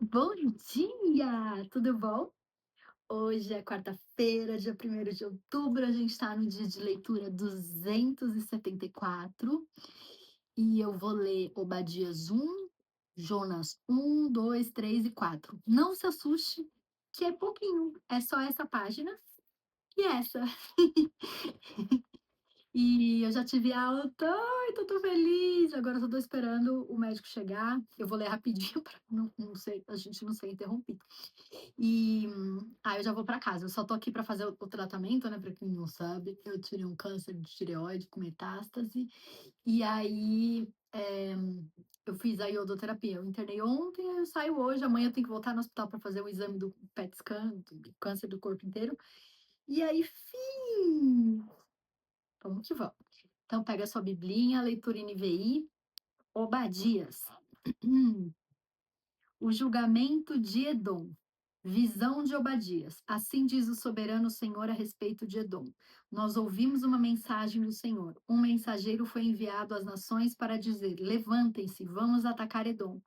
Bom dia, tudo bom? Hoje é quarta-feira, dia 1º de outubro, a gente está no dia de leitura 274 e eu vou ler Obadias 1, Jonas 1, 2, 3 e 4. Não se assuste, que é pouquinho, é só essa página e essa. E eu já tive alta, ai, tô feliz. Agora eu só tô esperando o médico chegar. Eu vou ler rapidinho para não ser, a gente não ser interrompido. E aí eu já vou para casa. Eu só tô aqui para fazer o tratamento, né? Para quem não sabe, eu tirei um câncer de tireoide com metástase. E aí eu fiz a iodoterapia. Eu internei ontem, eu saio hoje. Amanhã eu tenho que voltar no hospital para fazer o exame do PET scan, do câncer do corpo inteiro. E aí, fim! Vamos que vamos. Então, pega a sua biblinha, leitura NVI, Obadias. O julgamento de Edom. Visão de Obadias. Assim diz o soberano Senhor a respeito de Edom. Nós ouvimos uma mensagem do Senhor. Um mensageiro foi enviado às nações para dizer: levantem-se, vamos atacar Edom.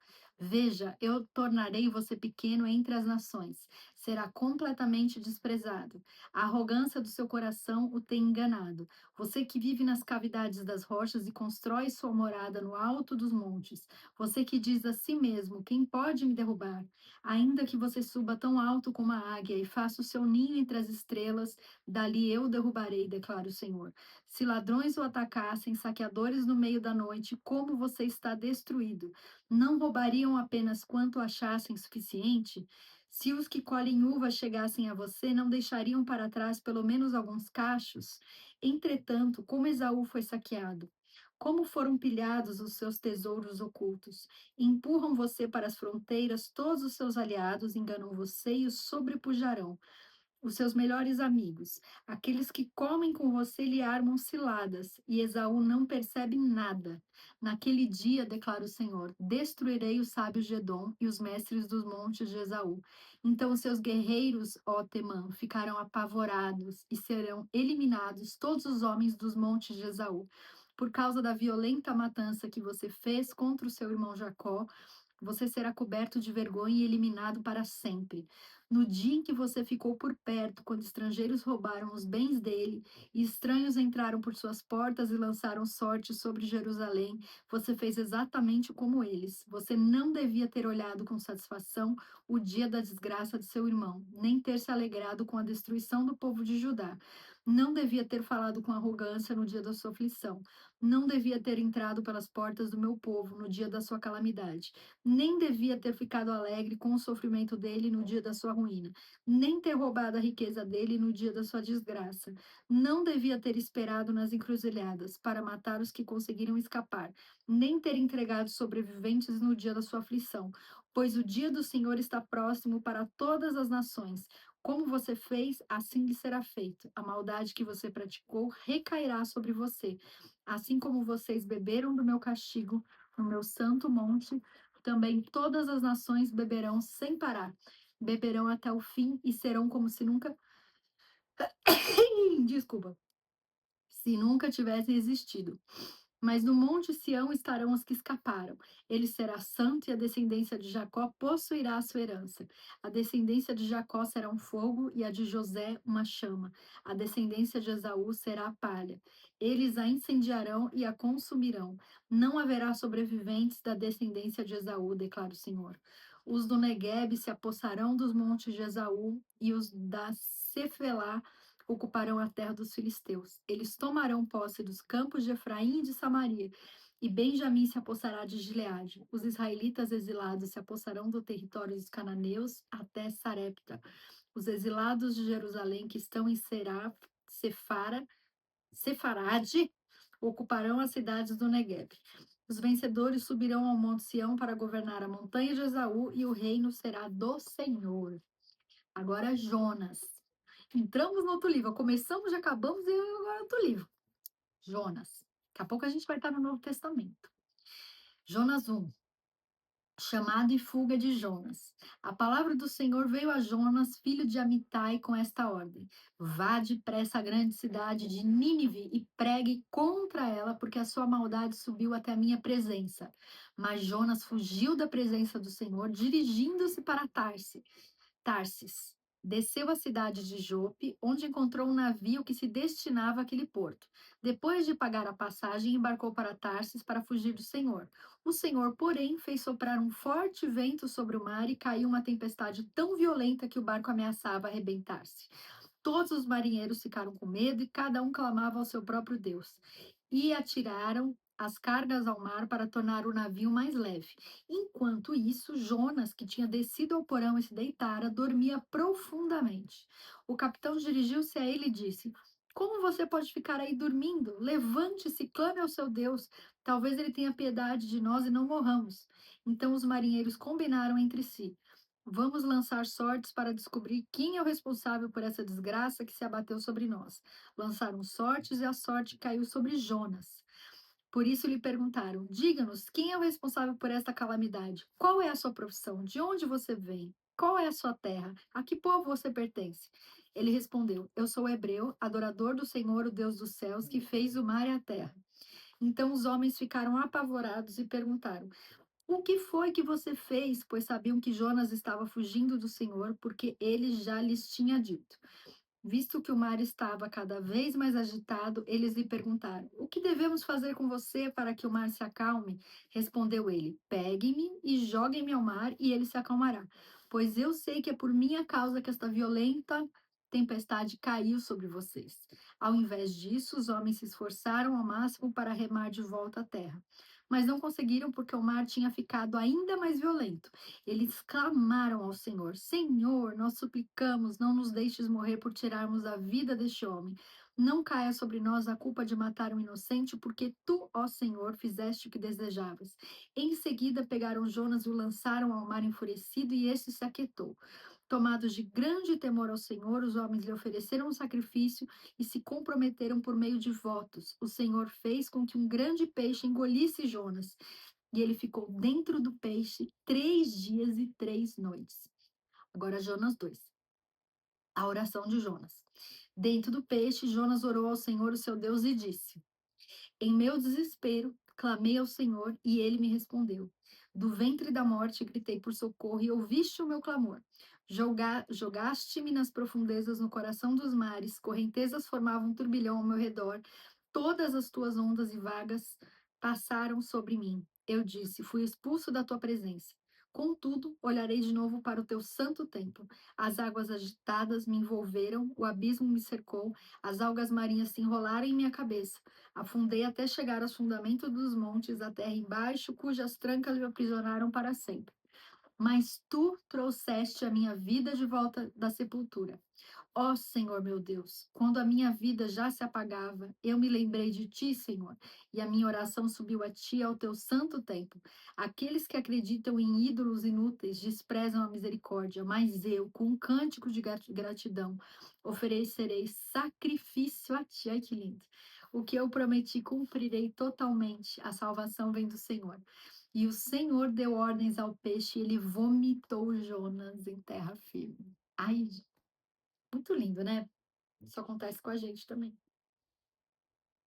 Veja, eu tornarei você pequeno entre as nações. Será completamente desprezado. A arrogância do seu coração o tem enganado. Você que vive nas cavidades das rochas e constrói sua morada no alto dos montes. Você que diz a si mesmo: quem pode me derrubar? Ainda que você suba tão alto como a águia e faça o seu ninho entre as estrelas, dali eu o derrubarei, declara o Senhor. Se ladrões o atacassem, saqueadores no meio da noite, como você está destruído? Não roubariam apenas quanto achassem suficiente? Se os que colhem uva chegassem a você, não deixariam para trás pelo menos alguns cachos? Entretanto, como Esaú foi saqueado, como foram pilhados os seus tesouros ocultos? Empurram você para as fronteiras, todos os seus aliados enganam você e o sobrepujarão. Os seus melhores amigos, aqueles que comem com você, lhe armam ciladas, e Esaú não percebe nada. Naquele dia, declara o Senhor, destruirei os sábios de Edom e os mestres dos montes de Esaú. Então os seus guerreiros, ó Temã, ficarão apavorados e serão eliminados todos os homens dos montes de Esaú. Por causa da violenta matança que você fez contra o seu irmão Jacó, você será coberto de vergonha e eliminado para sempre. No dia em que você ficou por perto, quando estrangeiros roubaram os bens dele, e estranhos entraram por suas portas e lançaram sorte sobre Jerusalém, você fez exatamente como eles. Você não devia ter olhado com satisfação o dia da desgraça de seu irmão, nem ter se alegrado com a destruição do povo de Judá. Não devia ter falado com arrogância no dia da sua aflição. Não devia ter entrado pelas portas do meu povo no dia da sua calamidade. Nem devia ter ficado alegre com o sofrimento dele no dia da sua ruína, nem ter roubado a riqueza dele no dia da sua desgraça. Não devia ter esperado nas encruzilhadas para matar os que conseguiram escapar, nem ter entregado sobreviventes no dia da sua aflição, pois o dia do Senhor está próximo para todas as nações. Como você fez, assim lhe será feito. A maldade que você praticou recairá sobre você. Assim como vocês beberam do meu castigo no meu santo monte, também todas as nações beberão sem parar. Beberão até o fim e serão como se nunca. Desculpa. Se nunca tivessem existido. Mas no monte Sião estarão os que escaparam. Ele será santo e a descendência de Jacó possuirá a sua herança. A descendência de Jacó será um fogo e a de José uma chama. A descendência de Esaú será a palha. Eles a incendiarão e a consumirão. Não haverá sobreviventes da descendência de Esaú, declara o Senhor. Os do Neguebe se apossarão dos montes de Esaú e os da Cefelá ocuparão a terra dos filisteus. Eles tomarão posse dos campos de Efraim e de Samaria, e Benjamim se apossará de Gileade. Os israelitas exilados se apossarão do território dos cananeus até Sarepta. Os exilados de Jerusalém que estão em Sefarade ocuparão as cidades do Negueb. Os vencedores subirão ao Monte Sião para governar a montanha de Esaú, e o reino será do Senhor. Agora Jonas. Entramos no outro livro. Começamos, já acabamos e agora é outro livro. Jonas. Daqui a pouco a gente vai estar no Novo Testamento. Jonas 1. Chamado e fuga de Jonas. A palavra do Senhor veio a Jonas, filho de Amitai, com esta ordem: vá depressa à grande cidade de Nínive e pregue contra ela, porque a sua maldade subiu até a minha presença. Mas Jonas fugiu da presença do Senhor, dirigindo-se para Tarsis. Desceu à cidade de Jope, onde encontrou um navio que se destinava àquele porto. Depois de pagar a passagem, embarcou para Tarsis para fugir do Senhor. O Senhor, porém, fez soprar um forte vento sobre o mar e caiu uma tempestade tão violenta que o barco ameaçava arrebentar-se. Todos os marinheiros ficaram com medo e cada um clamava ao seu próprio Deus. E atiraram as cargas ao mar para tornar o navio mais leve. Enquanto isso, Jonas, que tinha descido ao porão e se deitara, dormia profundamente. O capitão dirigiu-se a ele e disse: Como você pode ficar aí dormindo? Levante-se, clame ao seu Deus. Talvez ele tenha piedade de nós e não morramos. Então os marinheiros combinaram entre si: Vamos lançar sortes para descobrir quem é o responsável por essa desgraça que se abateu sobre nós. Lançaram sortes e a sorte caiu sobre Jonas. Por isso lhe perguntaram: Diga-nos, quem é o responsável por esta calamidade? Qual é a sua profissão? De onde você vem? Qual é a sua terra? A que povo você pertence? Ele respondeu: Eu sou hebreu, adorador do Senhor, o Deus dos céus, que fez o mar e a terra. Então os homens ficaram apavorados e perguntaram: O que foi que você fez? Pois sabiam que Jonas estava fugindo do Senhor, porque ele já lhes tinha dito. Visto que o mar estava cada vez mais agitado, eles lhe perguntaram: O que devemos fazer com você para que o mar se acalme? Respondeu ele: Pegue-me e joguem-me ao mar, e ele se acalmará. Pois eu sei que é por minha causa que esta violenta tempestade caiu sobre vocês. Ao invés disso, os homens se esforçaram ao máximo para remar de volta à terra. Mas não conseguiram porque o mar tinha ficado ainda mais violento. Eles clamaram ao Senhor: Senhor, nós suplicamos, não nos deixes morrer por tirarmos a vida deste homem. Não caia sobre nós a culpa de matar um inocente, porque tu, ó Senhor, fizeste o que desejavas. Em seguida, pegaram Jonas e o lançaram ao mar enfurecido, e este se aquietou. Tomados de grande temor ao Senhor, os homens lhe ofereceram um sacrifício e se comprometeram por meio de votos. O Senhor fez com que um grande peixe engolisse Jonas, e ele ficou dentro do peixe 3 dias e 3 noites. Agora, Jonas 2. A oração de Jonas. Dentro do peixe, Jonas orou ao Senhor, o seu Deus, e disse: Em meu desespero, clamei ao Senhor e ele me respondeu. Do ventre da morte gritei por socorro e ouviste o meu clamor. Jogaste-me nas profundezas no coração dos mares, correntezas formavam um turbilhão ao meu redor, todas as tuas ondas e vagas passaram sobre mim. Eu disse: Fui expulso da tua presença. Contudo, olharei de novo para o teu santo templo. As águas agitadas me envolveram, o abismo me cercou, as algas marinhas se enrolaram em minha cabeça. Afundei até chegar aos fundamentos dos montes, a terra embaixo, cujas trancas me aprisionaram para sempre. Mas tu trouxeste a minha vida de volta da sepultura. Ó Senhor meu Deus, quando a minha vida já se apagava, eu me lembrei de ti, Senhor, e a minha oração subiu a ti ao teu santo templo. Aqueles que acreditam em ídolos inúteis desprezam a misericórdia, mas eu, com um cântico de gratidão, oferecerei sacrifício a ti. Ai, que lindo! O que eu prometi cumprirei totalmente. A salvação vem do Senhor. E o Senhor deu ordens ao peixe e ele vomitou Jonas em terra firme. Ai, muito lindo, né? Isso acontece com a gente também.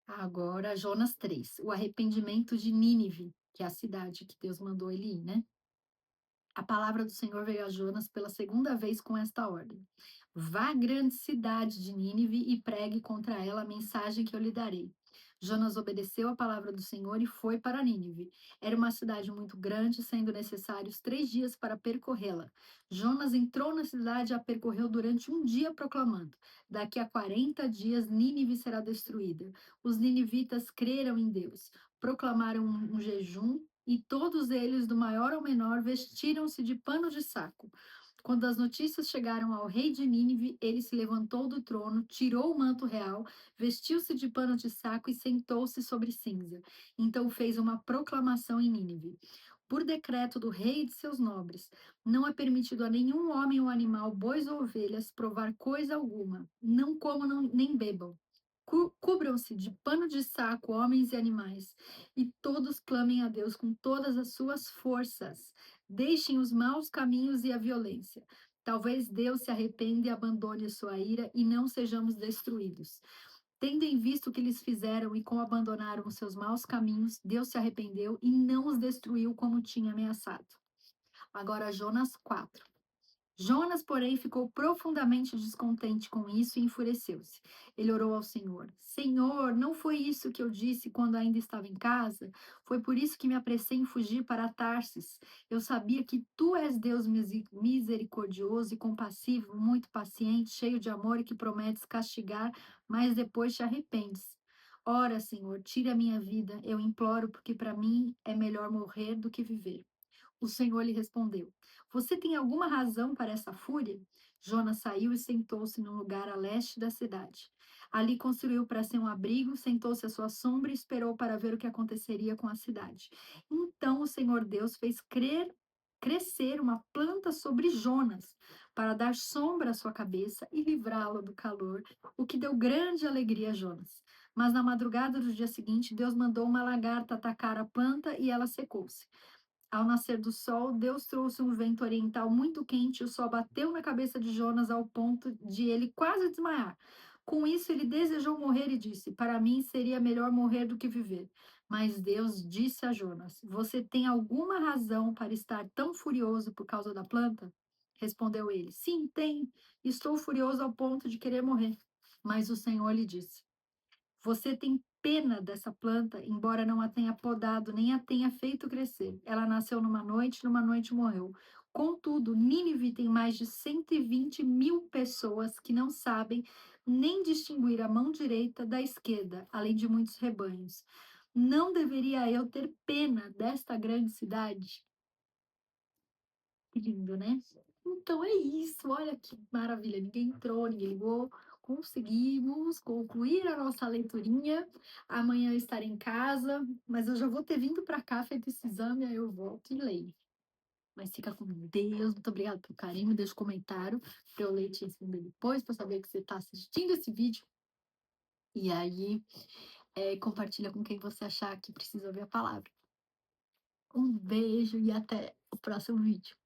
Agora, Jonas 3, o arrependimento de Nínive, que é a cidade que Deus mandou ele ir, né? A palavra do Senhor veio a Jonas pela segunda vez com esta ordem: Vá à grande cidade de Nínive e pregue contra ela a mensagem que eu lhe darei. Jonas obedeceu a palavra do Senhor e foi para Nínive. Era uma cidade muito grande, sendo necessários 3 dias para percorrê-la. Jonas entrou na cidade e a percorreu durante um dia, proclamando: Daqui a 40 dias Nínive será destruída. Os ninivitas creram em Deus, proclamaram um jejum e todos eles, do maior ao menor, vestiram-se de pano de saco. Quando as notícias chegaram ao rei de Nínive, ele se levantou do trono, tirou o manto real, vestiu-se de pano de saco e sentou-se sobre cinza. Então fez uma proclamação em Nínive. Por decreto do rei e de seus nobres, não é permitido a nenhum homem ou animal, bois ou ovelhas, provar coisa alguma. Não comam nem bebam. Cubram-se de pano de saco, homens e animais, e todos clamem a Deus com todas as suas forças. Deixem os maus caminhos e a violência. Talvez Deus se arrependa e abandone a sua ira e não sejamos destruídos. Tendo em vista o que eles fizeram e como abandonaram os seus maus caminhos, Deus se arrependeu e não os destruiu como tinha ameaçado. Agora, Jonas 4. Jonas, porém, ficou profundamente descontente com isso e enfureceu-se. Ele orou ao Senhor: Senhor, não foi isso que eu disse quando ainda estava em casa? Foi por isso que me apressei em fugir para Tarsis. Eu sabia que tu és Deus misericordioso e compassivo, muito paciente, cheio de amor e que prometes castigar, mas depois te arrependes. Ora, Senhor, tire a minha vida, eu imploro, porque para mim é melhor morrer do que viver. O Senhor lhe respondeu: Você tem alguma razão para essa fúria? Jonas saiu e sentou-se num lugar a leste da cidade. Ali construiu para si um abrigo, sentou-se à sua sombra e esperou para ver o que aconteceria com a cidade. Então o Senhor Deus fez crescer uma planta sobre Jonas, para dar sombra à sua cabeça e livrá-lo do calor, o que deu grande alegria a Jonas. Mas na madrugada do dia seguinte, Deus mandou uma lagarta atacar a planta e ela secou-se. Ao nascer do sol, Deus trouxe um vento oriental muito quente e o sol bateu na cabeça de Jonas ao ponto de ele quase desmaiar. Com isso, ele desejou morrer e disse: Para mim seria melhor morrer do que viver. Mas Deus disse a Jonas: Você tem alguma razão para estar tão furioso por causa da planta? Respondeu ele: Sim, tenho. Estou furioso ao ponto de querer morrer. Mas o Senhor lhe disse: Você tem pena dessa planta, embora não a tenha podado, nem a tenha feito crescer. Ela nasceu numa noite morreu. Contudo, Nínive tem mais de 120 mil pessoas que não sabem nem distinguir a mão direita da esquerda, além de muitos rebanhos. Não deveria eu ter pena desta grande cidade? Que lindo, né? Então é isso, olha que maravilha. Ninguém entrou, ninguém ligou. Conseguimos concluir a nossa leiturinha. Amanhã eu estarei em casa, mas eu já vou ter vindo para cá, feito esse exame, aí eu volto e leio. Mas fica com Deus, muito obrigada pelo carinho. Deixa um comentário para eu ler e te responder depois, para saber que você está assistindo esse vídeo. E aí, compartilha com quem você achar que precisa ouvir a palavra. Um beijo e até o próximo vídeo.